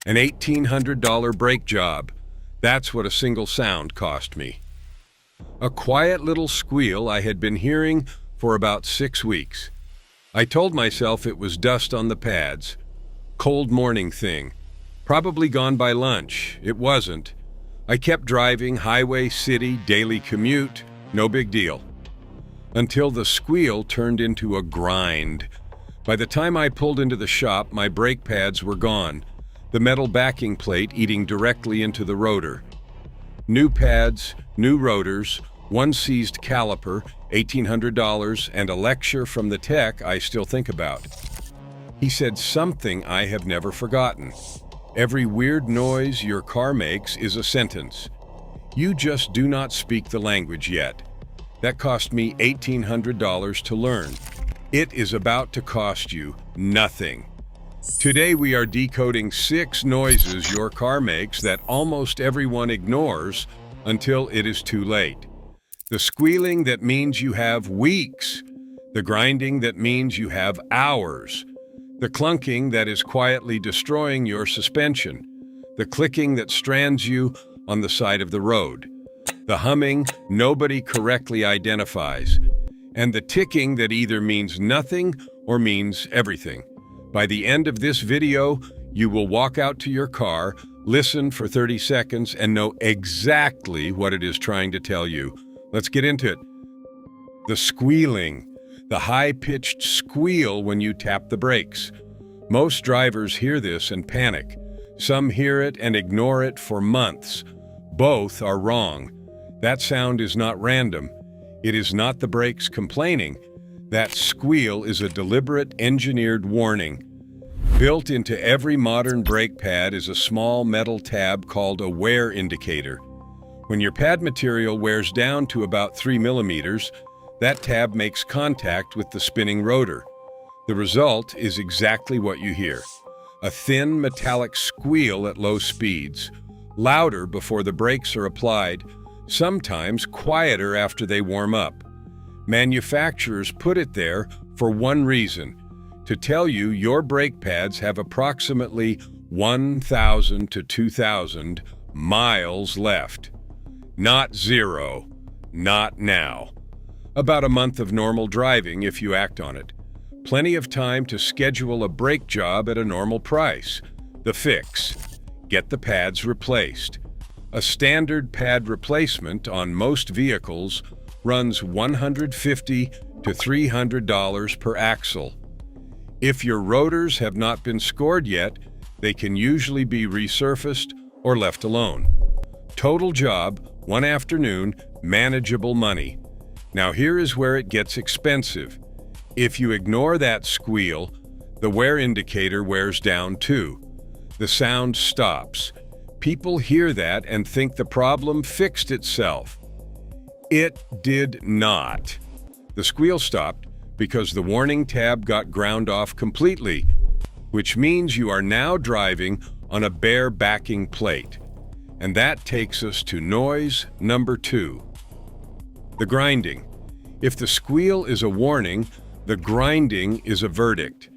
An $1,800 brake job. That's what a single sound cost me. A quiet little squeal I had been hearing for about 6 weeks. I told myself it was dust on the pads. Cold morning thing. Probably gone by lunch. It wasn't. I kept driving, highway, city, daily commute, no big deal. Until the squeal turned into a grind. By the time I pulled into the shop, my brake pads were gone, the metal backing plate eating directly into the rotor. New pads, new rotors, one seized caliper, $1,800, and a lecture from the tech I still think about. He said something I have never forgotten. Every weird noise your car makes is a sentence. You just do not speak the language yet. That cost me $1,800 to learn. It is about to cost you nothing. Today we are decoding 6 noises your car makes that almost everyone ignores until it is too late. The squealing that means you have weeks. The grinding that means you have hours. The clunking that is quietly destroying your suspension. The clicking that strands you on the side of the road. The humming nobody correctly identifies. And the ticking that either means nothing or means everything. By the end of this video, you will walk out to your car, listen for 30 seconds, and know exactly what it is trying to tell you. Let's get into it. The squealing. The high-pitched squeal when you tap the brakes. Most drivers hear this and panic. Some hear it and ignore it for months. Both are wrong. That sound is not random. It is not the brakes complaining. That squeal is a deliberate, engineered warning. Built into every modern brake pad is a small metal tab called a wear indicator. When your pad material wears down to about 3 millimeters, that tab makes contact with the spinning rotor. The result is exactly what you hear. A thin, metallic squeal at low speeds, louder before the brakes are applied, sometimes quieter after they warm up. Manufacturers put it there for one reason, to tell you your brake pads have approximately 1,000 to 2,000 miles left. Not 0, not now. About a month of normal driving if you act on it. Plenty of time to schedule a brake job at a normal price. The fix: get the pads replaced. A standard pad replacement on most vehicles runs $150 to $300 per axle. If your rotors have not been scored yet, they can usually be resurfaced or left alone. Total job, one afternoon, manageable money. Now here is where it gets expensive. If you ignore that squeal, the wear indicator wears down too. The sound stops. People hear that and think the problem fixed itself. It did not. The squeal stopped because the warning tab got ground off completely, which means you are now driving on a bare backing plate. And that takes us to noise number 2. The grinding. If the squeal is a warning, the grinding is a verdict.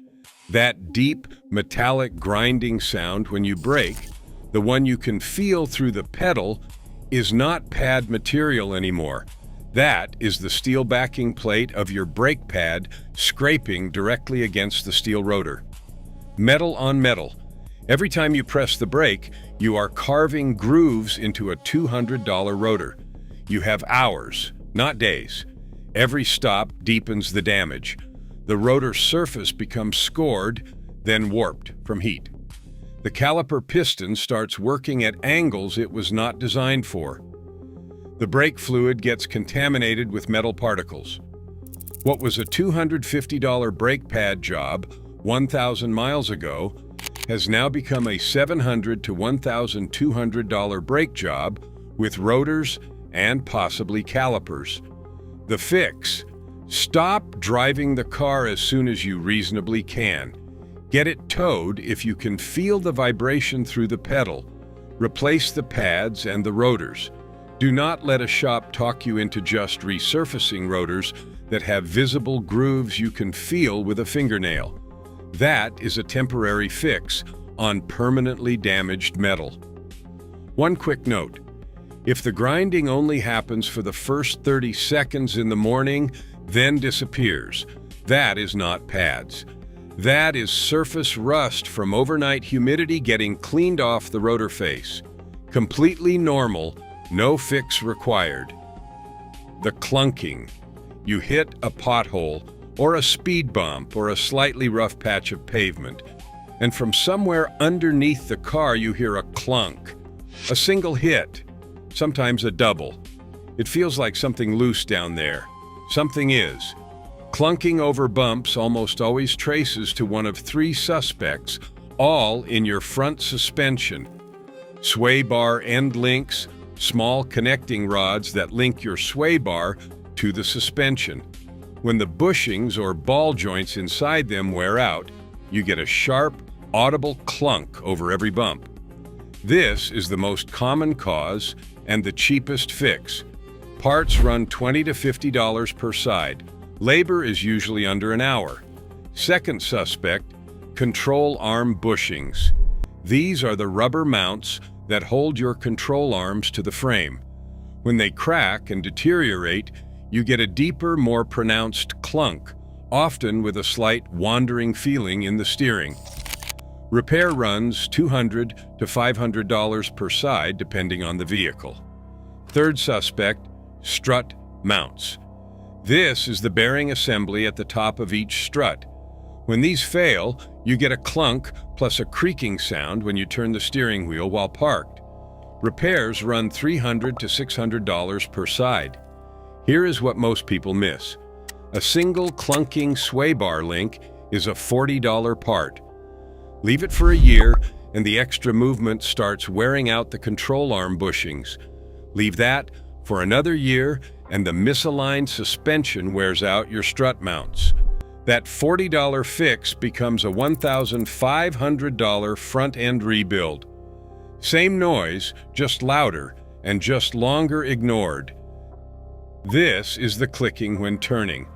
That deep, metallic grinding sound when you brake, the one you can feel through the pedal, is not pad material anymore. That is the steel backing plate of your brake pad scraping directly against the steel rotor. Metal on metal. Every time you press the brake, you are carving grooves into a $200 rotor. You have hours, not days. Every stop deepens the damage. The rotor surface becomes scored, then warped from heat. The caliper piston starts working at angles it was not designed for. The brake fluid gets contaminated with metal particles. What was a $250 brake pad job 1,000 miles ago has now become a $700 to $1,200 brake job with rotors and possibly calipers. The fix: stop driving the car as soon as you reasonably can. Get it towed if you can feel the vibration through the pedal. Replace the pads and the rotors. Do not let a shop talk you into just resurfacing rotors that have visible grooves you can feel with a fingernail. That is a temporary fix, on permanently damaged metal. One quick note: if the grinding only happens for the first 30 seconds in the morning, then disappears, that is not pads. That is surface rust from overnight humidity getting cleaned off the rotor face. Completely normal, no fix required. The clunking. You hit a pothole, or a speed bump, or a slightly rough patch of pavement, and from somewhere underneath the car you hear a clunk. A single hit, sometimes a double. It feels like something loose down there. Something is. Clunking over bumps almost always traces to one of three suspects, all in your front suspension. Sway bar end links, small connecting rods that link your sway bar to the suspension. When the bushings or ball joints inside them wear out, you get a sharp, audible clunk over every bump. This is the most common cause and the cheapest fix. Parts run $20 to $50 per side. Labor is usually under an hour. Second suspect, control arm bushings. These are the rubber mounts that hold your control arms to the frame. When they crack and deteriorate, you get a deeper, more pronounced clunk, often with a slight wandering feeling in the steering. Repair runs $200 to $500 per side, depending on the vehicle. Third suspect, strut mounts. This is the bearing assembly at the top of each strut. When these fail, you get a clunk plus a creaking sound when you turn the steering wheel while parked. Repairs run $300 to $600 per side. Here is what most people miss. A single clunking sway bar link is a $40 part. Leave it for a year and the extra movement starts wearing out the control arm bushings. Leave that for another year and the misaligned suspension wears out your strut mounts. That $40 fix becomes a $1,500 front-end rebuild. Same noise, just louder and just longer ignored. This is the clicking when turning.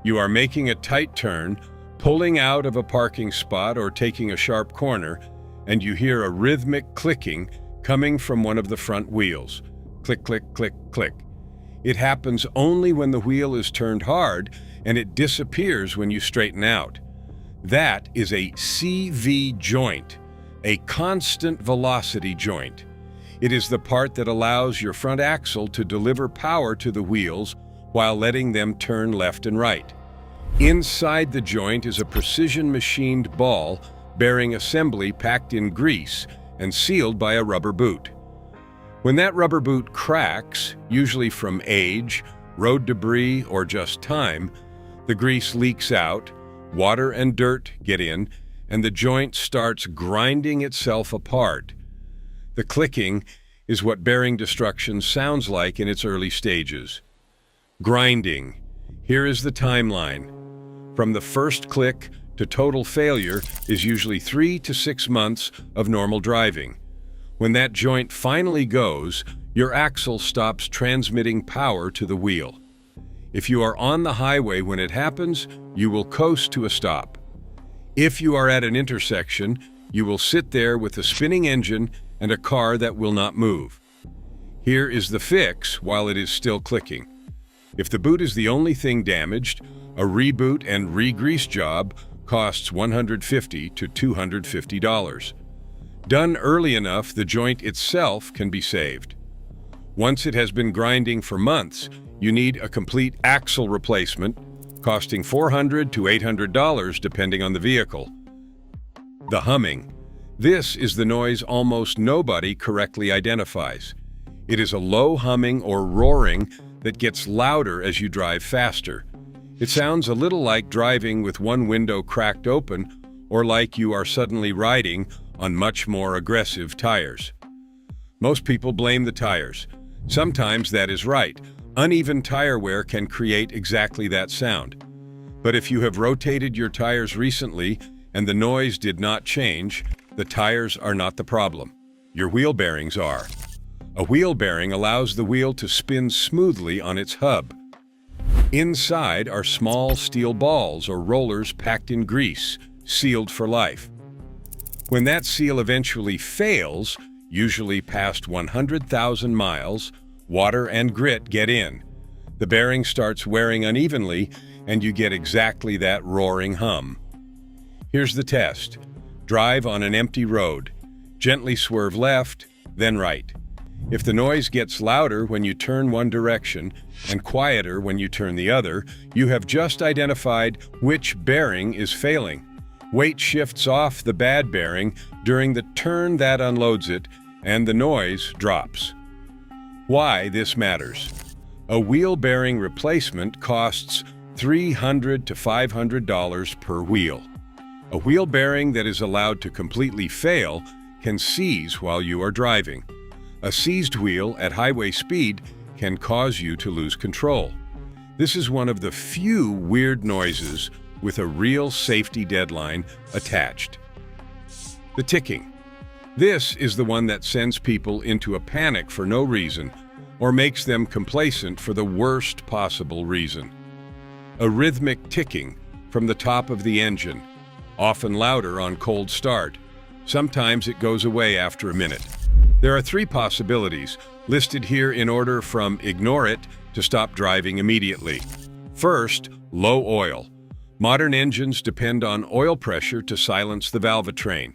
You are making a tight turn, pulling out of a parking spot or taking a sharp corner, and you hear a rhythmic clicking coming from one of the front wheels. Click, click, click, click. It happens only when the wheel is turned hard, and it disappears when you straighten out. That is a CV joint, a constant velocity joint. It is the part that allows your front axle to deliver power to the wheels while letting them turn left and right. Inside the joint is a precision-machined ball bearing assembly packed in grease and sealed by a rubber boot. When that rubber boot cracks, usually from age, road debris, or just time, the grease leaks out, water and dirt get in, and the joint starts grinding itself apart. The clicking is what bearing destruction sounds like in its early stages. Grinding. Here is the timeline. From the first click to total failure is usually 3 to 6 months of normal driving. When that joint finally goes, your axle stops transmitting power to the wheel. If you are on the highway when it happens, you will coast to a stop. If you are at an intersection, you will sit there with a spinning engine and a car that will not move. Here is the fix while it is still clicking. If the boot is the only thing damaged, a reboot and re-grease job costs $150 to $250. Done early enough, the joint itself can be saved. Once it has been grinding for months, you need a complete axle replacement, costing $400 to $800 depending on the vehicle. The humming. This is the noise almost nobody correctly identifies. It is a low humming or roaring that gets louder as you drive faster. It sounds a little like driving with one window cracked open, or like you are suddenly riding on much more aggressive tires. Most people blame the tires. Sometimes that is right. Uneven tire wear can create exactly that sound. But if you have rotated your tires recently and the noise did not change, the tires are not the problem. Your wheel bearings are. A wheel bearing allows the wheel to spin smoothly on its hub. Inside are small steel balls or rollers packed in grease, sealed for life. When that seal eventually fails, usually past 100,000 miles, water and grit get in. The bearing starts wearing unevenly, and you get exactly that roaring hum. Here's the test. Drive on an empty road. Gently swerve left, then right. If the noise gets louder when you turn one direction and quieter when you turn the other, you have just identified which bearing is failing. Weight shifts off the bad bearing during the turn that unloads it, and the noise drops. Why this matters. A wheel bearing replacement costs $300 to $500 per wheel. A wheel bearing that is allowed to completely fail can seize while you are driving. A seized wheel at highway speed can cause you to lose control. This is one of the few weird noises with a real safety deadline attached. The ticking. This is the one that sends people into a panic for no reason or makes them complacent for the worst possible reason. A rhythmic ticking from the top of the engine, often louder on cold start. Sometimes it goes away after a minute. There are three possibilities, listed here in order from ignore it to stop driving immediately. First, low oil. Modern engines depend on oil pressure to silence the valvetrain.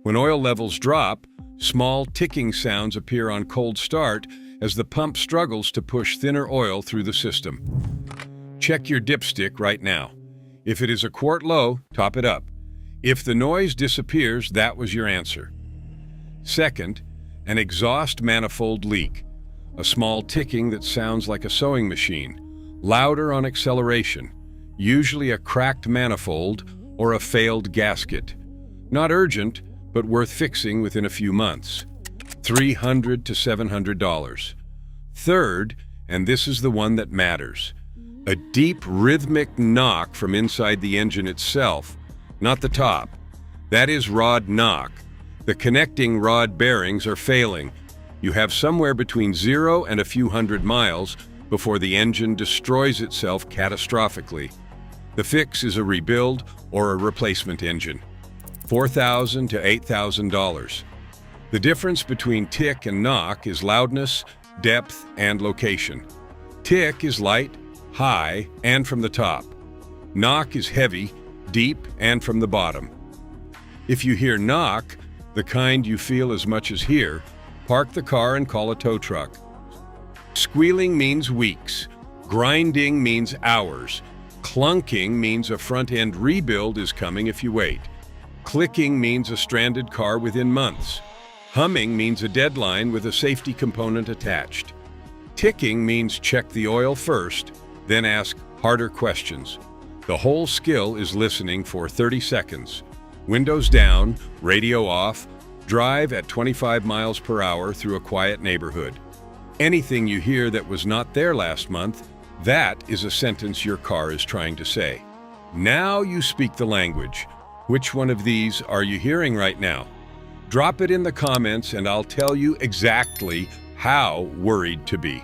When oil levels drop, small ticking sounds appear on cold start as the pump struggles to push thinner oil through the system. Check your dipstick right now. If it is a quart low, top it up. If the noise disappears, that was your answer. Second, an exhaust manifold leak. A small ticking that sounds like a sewing machine, louder on acceleration, usually a cracked manifold or a failed gasket. Not urgent, but worth fixing within a few months. $300 to $700. Third, and this is the one that matters, a deep rhythmic knock from inside the engine itself, not the top. That is rod knock. The connecting rod bearings are failing. You have somewhere between 0 and a few hundred miles before the engine destroys itself catastrophically. The fix is a rebuild or a replacement engine. $4,000 to $8,000. The difference between tick and knock is loudness, depth, and location. Tick is light, high, and from the top. Knock is heavy, deep, and from the bottom. If you hear knock, the kind you feel as much as hear, park the car and call a tow truck. Squealing means weeks. Grinding means hours. Clunking means a front-end rebuild is coming if you wait. Clicking means a stranded car within months. Humming means a deadline with a safety component attached. Ticking means check the oil first, then ask harder questions. The whole skill is listening for 30 seconds. Windows down, radio off, drive at 25 miles per hour through a quiet neighborhood. Anything you hear that was not there last month, that is a sentence your car is trying to say. Now you speak the language. Which one of these are you hearing right now? Drop it in the comments and I'll tell you exactly how worried to be.